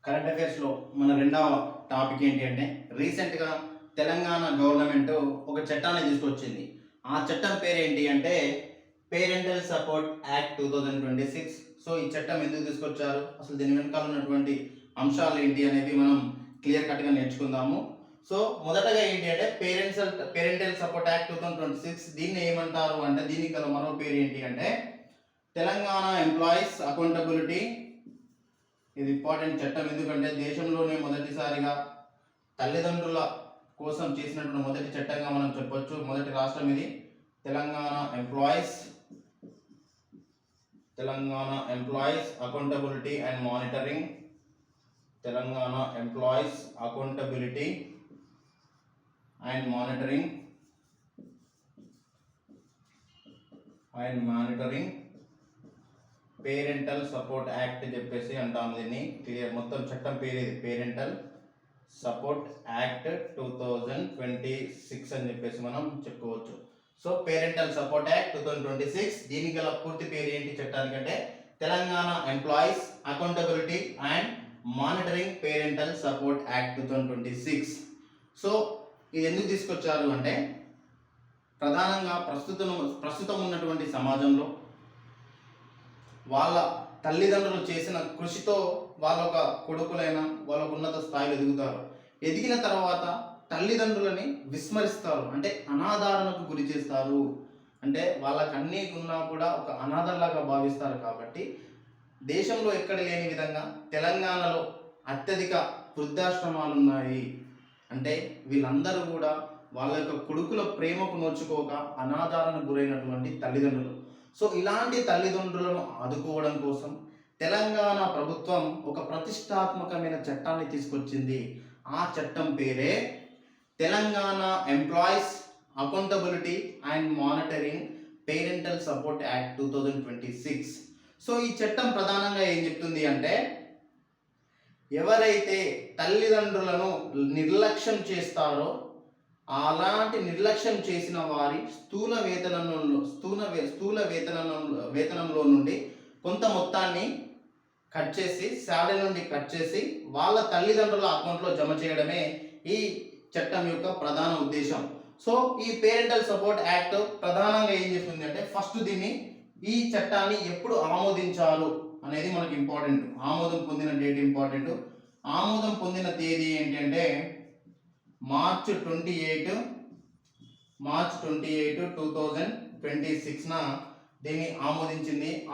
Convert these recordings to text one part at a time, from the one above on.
Current అఫైర్స్లో మన రెండవ topic ఏంటి అంటే రీసెంట్గా తెలంగాణ గవర్నమెంట్ ఒక చట్టాన్ని తీసుకొచ్చింది. ఆ చట్టం పేరు ఏంటి అంటే పేరెంటల్ సపోర్ట్ యాక్ట్ 2026. సో ఈ చట్టం ఎందుకు తీసుకొచ్చారు, అసలు దీని వెనకాల ఉన్నటువంటి అంశాలు ఏంటి అనేది మనం క్లియర్ కట్గా నేర్చుకుందాము. సో మొదటగా ఏంటి అంటే పేరెంటల్ సపోర్ట్ యాక్ట్ 2026 దీన్ని ఏమంటారు అంటే దీనికి గల మరో పేరు ఏంటి అంటే తెలంగాణ ఎంప్లాయీస్ అకౌంటబిలిటీ. ఇది ఇంపార్టెంట్ చట్టం, ఎందుకంటే దేశంలోనే మొదటిసారిగా తల్లిదండ్రుల కోసం చేసినటువంటి మొదటి చట్టంగా మనం చెప్పొచ్చు. మొదటి రాష్ట్రం ఇది. Telangana employees accountability and monitoring. Telangana employees accountability and monitoring parental support act చెప్పేసి అంటాం దీన్ని. క్లియర్, మొత్తం చట్టం పేరు ఇది, పేరెంటల్ సపోర్ట్ యాక్ట్ 2026 అని చెప్పేసి మనం చెప్పుకోవచ్చు. సో పేరెంటల్ సపోర్ట్ యాక్ట్ 2026 దీనికి గల పూర్తి పేరు ఏంటి చట్టానికంటే Telangana employees accountability and monitoring parental support act 2026. So ఇది ఎందుకు తీసుకొచ్చారు అంటే ప్రధానంగా ప్రస్తుతం ఉన్నటువంటి సమాజంలో వాళ్ళ తల్లిదండ్రులు చేసిన కృషితో వాళ్ళ ఒక కొడుకులైనా వాళ్ళకు ఉన్నత స్థాయిలో ఎదుగుతారు. ఎదిగిన తర్వాత తల్లిదండ్రులని విస్మరిస్తారు, అంటే అనాదరణకు గురి చేస్తారు. అంటే వాళ్ళకి అన్నీ ఉన్నా కూడా ఒక అనాథలాగా భావిస్తారు. కాబట్టి దేశంలో ఎక్కడ లేని విధంగా తెలంగాణలో అత్యధిక వృద్ధాశ్రమాలు ఉన్నాయి. అంటే వీళ్ళందరూ కూడా వాళ్ళ యొక్క కొడుకుల ప్రేమకు నోచుకోక అనాదరణకు గురైనటువంటి తల్లిదండ్రులు. సో ఇలాంటి తల్లిదండ్రులను ఆదుకోవడం కోసం తెలంగాణ ప్రభుత్వం ఒక ప్రతిష్టాత్మకమైన చట్టాన్ని తీసుకొచ్చింది. ఆ చట్టం పేరే Telangana employees accountability and monitoring parental support act 2026. So ఈ చట్టం ప్రధానంగా ఏం చెప్తుంది అంటే ఎవరైతే తల్లిదండ్రులను నిర్లక్ష్యం చేస్తారో అలాంటి నిర్లక్ష్యం చేసిన వారి స్థూల వేతనంలో నుండి కొంత మొత్తాన్ని కట్ చేసి, శాలరీ నుండి కట్ చేసి వాళ్ళ తల్లిదండ్రుల అకౌంట్లో జమ చేయడమే ఈ చట్టం యొక్క ప్రధాన ఉద్దేశం. సో ఈ పేరెంటల్ సపోర్ట్ యాక్ట్ ప్రధానంగా ఏం చెప్తుంది అంటే ఫస్ట్ ఈ చట్టాన్ని ఎప్పుడు ఆమోదించారు అనేది మనకి ఇంపార్టెంట్. ఆమోదం పొందిన డేట్ ఇంపార్టెంట్. ఆమోదం పొందిన తేదీ ఏంటి అంటే మార్చ్ 28, 2026న దీన్ని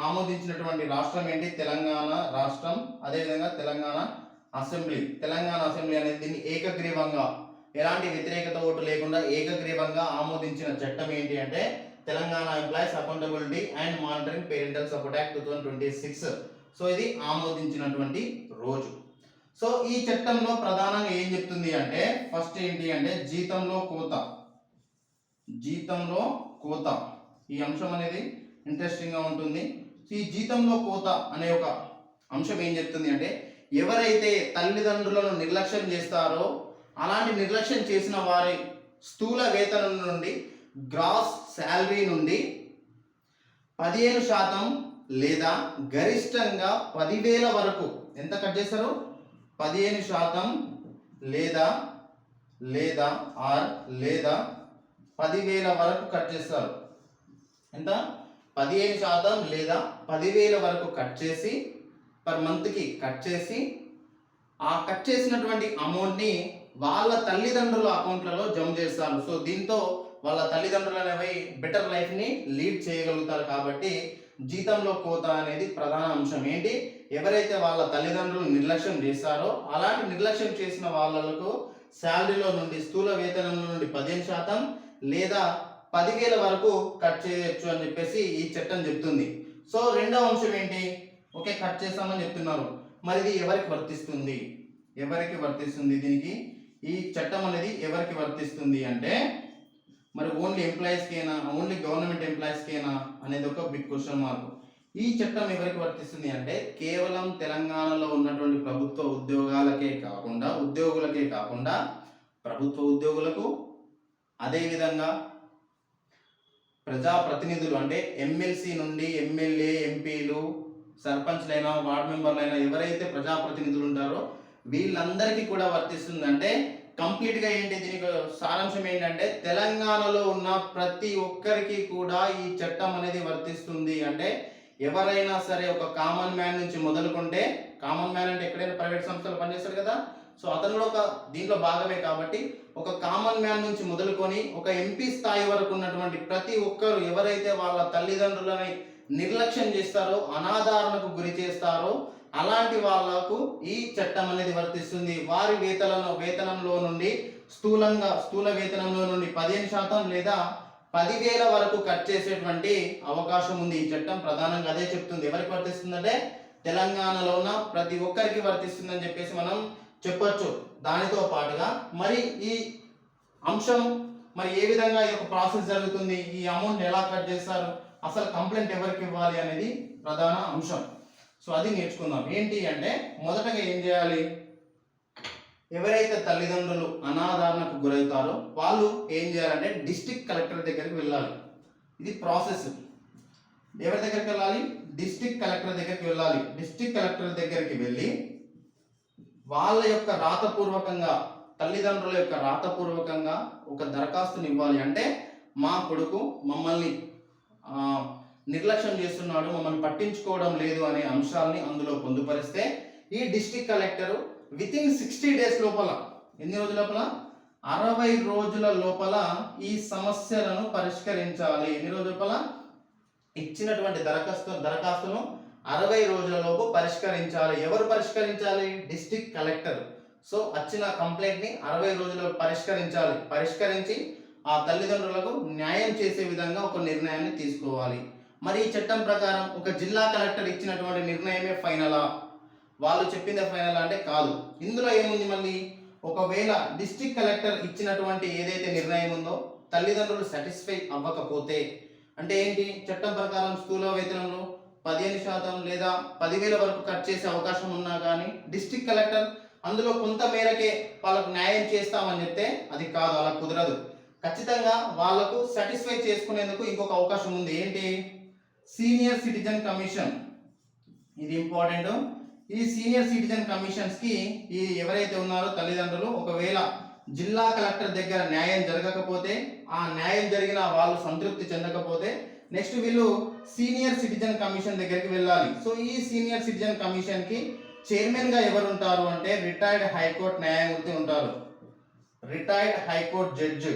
ఆమోదించినటువంటి రాష్ట్రం ఏంటి? తెలంగాణ రాష్ట్రం. అదేవిధంగా తెలంగాణ అసెంబ్లీ అనేది దీన్ని ఏకగ్రీవంగా, ఎలాంటి వ్యతిరేకత ఓటు లేకుండా ఏకగ్రీవంగా ఆమోదించిన చట్టం ఏంటి అంటే Telangana employees accountability and monitoring parental support act 2026. So ఇది ఆమోదించినటువంటి రోజు. సో ఈ చట్టంలో ప్రధానంగా ఏం చెప్తుంది అంటే ఫస్ట్ ఏంటి అంటే జీతంలో కోత. ఈ అంశం అనేది ఇంట్రెస్టింగ్గా ఉంటుంది. ఈ జీతంలో కోత అనే ఒక అంశం ఏం చెప్తుంది అంటే ఎవరైతే తల్లిదండ్రులను నిర్లక్ష్యం చేస్తారో అలాంటి నిర్లక్ష్యం చేసిన వారి స్థూల వేతనం నుండి, గ్రాస్ శాలరీ నుండి 15% లేదా గరిష్టంగా 10,000 వరకు ఎంత కట్ చేస్తారు? 15% లేదా 10,000 వరకు కట్ చేస్తారు. ఎంత? 15% లేదా 10,000 వరకు కట్ చేసి పర్ మంత్కి కట్ చేసి ఆ కట్ చేసినటువంటి అమౌంట్ని వాళ్ళ తల్లిదండ్రుల అకౌంట్లలో జమ చేస్తారు. సో దీంతో వాళ్ళ తల్లిదండ్రులు అనేవి బెటర్ లైఫ్ని లీడ్ చేయగలుగుతారు. కాబట్టి జీతంలో కోత అనేది ప్రధాన అంశం. ఏంటి? ఎవరైతే వాళ్ళ తల్లిదండ్రులు నిర్లక్ష్యం చేస్తారో అలాంటి నిర్లక్ష్యం చేసిన వాళ్ళకు శాలరీలో నుండి, స్థూల వేతనం నుండి 15% లేదా 10,000 వరకు కట్ చేయొచ్చు అని చెప్పేసి ఈ చట్టం చెప్తుంది. సో రెండవ అంశం ఏంటి? ఓకే, కట్ చేస్తామని చెప్తున్నారు. మరి ఇది ఎవరికి వర్తిస్తుంది? దీనికి ఈ చట్టం అనేది ఎవరికి వర్తిస్తుంది అంటే మరి ఓన్లీ ఎంప్లాయీస్కేనా, ఓన్లీ గవర్నమెంట్ ఎంప్లాయీస్కేనా అనేది ఒక బిగ్ క్వశ్చన్ మార్క్. ఈ చట్టం ఎవరికి వర్తిస్తుంది అంటే కేవలం తెలంగాణలో ఉన్నటువంటి ఉద్యోగులకే కాకుండా ప్రభుత్వ ఉద్యోగులకు, అదేవిధంగా ప్రజాప్రతినిధులు అంటే ఎమ్మెల్సీ నుండి ఎమ్మెల్యే, ఎంపీలు, సర్పంచ్లైనా, వార్డు మెంబర్లైనా ఎవరైతే ప్రజాప్రతినిధులు ఉంటారో వీళ్ళందరికీ కూడా వర్తిస్తుంది. అంటే కంప్లీట్ గా ఏంటి, దీనికి సారాంశం ఏంటంటే తెలంగాణలో ఉన్న ప్రతి ఒక్కరికి కూడా ఈ చట్టం అనేది వర్తిస్తుంది. అంటే ఎవరైనా సరే ఒక కామన్ మ్యాన్ నుంచి మొదలుకుంటే, కామన్ మ్యాన్ అంటే ఎక్కడైనా ప్రైవేట్ సంస్థలు పనిచేస్తాడు కదా, సో అతను కూడా ఒక దీంట్లో భాగమే. కాబట్టి ఒక కామన్ మ్యాన్ నుంచి మొదలుకొని ఒక ఎంపీ స్థాయి వరకు ఉన్నటువంటి ప్రతి ఒక్కరు ఎవరైతే వాళ్ళ తల్లిదండ్రులని నిర్లక్ష్యం చేస్తారో, అనాదరణకు గురి చేస్తారో, అలాంటి వాళ్లకు ఈ చట్టం అనేది వర్తిస్తుంది. వారి వేతనంలో నుండి స్థూల వేతనంలో నుండి 15% లేదా 10,000 వరకు కట్ చేసేటువంటి అవకాశం ఉంది. ఈ చట్టం ప్రధానంగా అదే చెప్తుంది. ఎవరికి వర్తిస్తుందంటే తెలంగాణలో ఉన్న ప్రతి ఒక్కరికి వర్తిస్తుందని చెప్పేసి మనం చెప్పొచ్చు. దానితో పాటుగా మరి ఈ అంశం మరి ఏ విధంగా ఈ యొక్క ప్రాసెస్ జరుగుతుంది, ఈ అమౌంట్ ఎలా కట్ చేస్తారు, అసలు కంప్లైంట్ ఎవరికి ఇవ్వాలి అనేది ప్రధాన అంశం. సో అది నేర్చుకుందాం. ఏంటి అంటే మొదటగా ఏం చేయాలి, ఎవరైతే తల్లిదండ్రులు అనాదరణకు గురవుతారో వాళ్ళు ఏం చేయాలంటే డిస్ట్రిక్ట్ కలెక్టర్ దగ్గరికి వెళ్ళాలి. ఇది ప్రాసెస్. ఎవరి దగ్గరికి వెళ్ళాలి, డిస్ట్రిక్ట్ కలెక్టర్ దగ్గరికి వెళ్ళాలి. డిస్ట్రిక్ట్ కలెక్టర్ దగ్గరికి వెళ్ళి వాళ్ళ యొక్క రాతపూర్వకంగా, తల్లిదండ్రుల యొక్క రాతపూర్వకంగా ఒక దరఖాస్తుని ఇవ్వాలి. అంటే మా కొడుకు మమ్మల్ని నిర్లక్ష్యం చేస్తున్నాడు, మమ్మల్ని పట్టించుకోవడం లేదు అనే అంశాలని అందులో పొందుపరిస్తే ఈ డిస్ట్రిక్ట్ కలెక్టర్ వితిన్ 60 days లోపల, ఎన్ని రోజుల లోపల, 60 రోజుల లోపల ఈ సమస్యలను పరిష్కరించాలి. ఎన్ని రోజుల లోపల, ఇచ్చినటువంటి దరఖాస్తును 60 రోజుల లోపు పరిష్కరించాలి. ఎవరు పరిష్కరించాలి, డిస్ట్రిక్ట్ కలెక్టర్. సో వచ్చిన కంప్లైంట్ ని 60 రోజుల్లో పరిష్కరించాలి. పరిష్కరించి ఆ తల్లిదండ్రులకు న్యాయం చేసే విధంగా ఒక నిర్ణయాన్ని తీసుకోవాలి. మరి ఈ చట్టం ప్రకారం ఒక జిల్లా కలెక్టర్ ఇచ్చినటువంటి నిర్ణయమే ఫైనలా, వాళ్ళు చెప్పిందే ఫైనల్ అంటే కాదు. ఇందులో ఏముంది, మళ్ళీ ఒకవేళ డిస్ట్రిక్ట్ కలెక్టర్ ఇచ్చినటువంటి ఏదైతే నిర్ణయం ఉందో తల్లిదండ్రులు సాటిస్ఫై అవ్వకపోతే, అంటే ఏంటి, చట్టం ప్రకారం స్థూల వేతనంలో 15% లేదా 10,000 వరకు కట్ చేసే అవకాశం ఉన్నా కానీ డిస్ట్రిక్ట్ కలెక్టర్ అందులో కొంత మేరకే వాళ్ళకు న్యాయం చేస్తామని చెప్తే అది కాదు, అలా కుదరదు. ఖచ్చితంగా వాళ్ళకు సాటిస్ఫై చేసుకునేందుకు ఇంకొక అవకాశం ఉంది. ఏంటి, సీనియర్ సిటిజన్ కమిషన్. ఇది ఇంపార్టెంట్. ఈ సీనియర్ సిటిజన్ కమిషన్స్ కి ఈ ఎవరైతే ఉన్నారో తల్లిదండ్రులు, ఒకవేళ జిల్లా కలెక్టర్ దగ్గర న్యాయం జరగకపోతే, ఆ న్యాయం జరిగిన వాళ్ళు సంతృప్తి చెందకపోతే నెక్స్ట్ వీళ్ళు సీనియర్ సిటిజన్ కమిషన్ దగ్గరికి వెళ్ళాలి. సో ఈ సీనియర్ సిటిజన్ కమిషన్ కి చైర్మన్ గా ఎవరు ఉంటారు అంటే రిటైర్డ్ హైకోర్టు న్యాయమూర్తి ఉంటారు. Retired high court judge,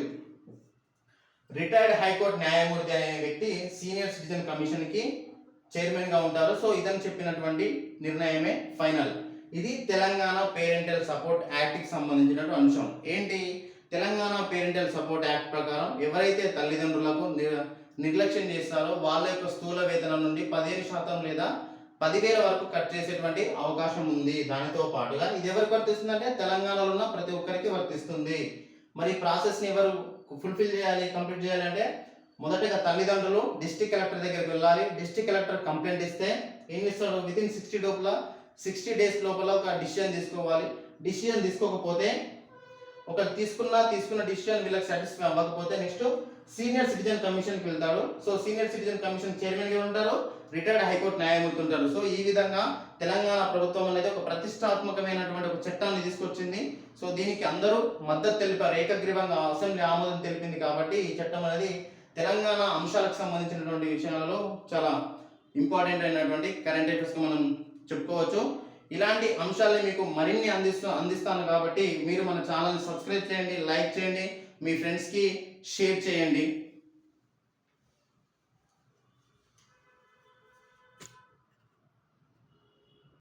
retired high court న్యాయమూర్తి అనే వ్యక్తి సీనియర్ సిటిజన్ కమిషన్ కి చైర్మన్ గా ఉంటారు. సో ఇదని చెప్పినటువంటి నిర్ణయమే ఫైనల్. ఇది తెలంగాణ పేరెంటల్ సపోర్ట్ యాక్ట్ కి సంబంధించినటువంటి అంశం. ఏంటి, తెలంగాణ పేరెంటల్ సపోర్ట్ యాక్ట్ ప్రకారం ఎవరైతే తల్లిదండ్రులకు నిర్లక్ష్యం చేస్తారో వాళ్ళ యొక్క స్థూల వేతనం నుండి 15% లేదా 10,000 వరకు కట్ చేసేటువంటి అవకాశం ఉంది. దానితో పాటుగా ఇది ఎవరికి వర్తిస్తుంది అంటే తెలంగాణలో ఉన్న ప్రతి ఒక్కరికి వర్తిస్తుంది. మరి ప్రాసెస్ ని ఎవరు ఫుల్ఫిల్ చేయాలి, కంప్లీట్ చేయాలి అంటే మొదటగా తల్లిదండ్రులు డిస్ట్రిక్ట్ కలెక్టర్ దగ్గరికి వెళ్ళాలి. డిస్ట్రిక్ట్ కలెక్టర్ కంప్లైంట్ ఇస్తే ఏం చేస్తాడు, వితిన్ 60 days లోపల ఒక డిసిషన్ తీసుకోవాలి. డిసిషన్ తీసుకోకపోతే, ఒక తీసుకున్న డిసిషన్ వీళ్ళకి సాటిస్ఫై అవ్వకపోతే నెక్స్ట్ సీనియర్ సిటిజన్ కమిషన్ కి వెళ్తాడు. So senior citizen commission chairman గా ఉంటారు, రిటైర్డ్ హైకోర్టు న్యాయమూర్తి ఉంటారు. సో ఈ విధంగా తెలంగాణ ప్రభుత్వం అనేది ఒక ప్రతిష్టాత్మకమైనటువంటి ఒక చట్టాన్ని తీసుకొచ్చింది. సో దీనికి అందరూ మద్దతు తెలిపారు, ఏకగ్రీవంగా అసెంబ్లీ ఆమోదం తెలిపింది. కాబట్టి ఈ చట్టం అనేది తెలంగాణ అంశాలకు సంబంధించినటువంటి విషయాలలో చాలా ఇంపార్టెంట్ అయినటువంటి కరెంట్ అఫైర్స్ మనం చెప్పుకోవచ్చు. ఇలాంటి అంశాలని మీకు మరిన్ని అందిస్తాను కాబట్టి మీరు మన ఛానల్ని సబ్స్క్రైబ్ చేయండి, లైక్ చేయండి, మీ ఫ్రెండ్స్కి షేర్ చేయండి.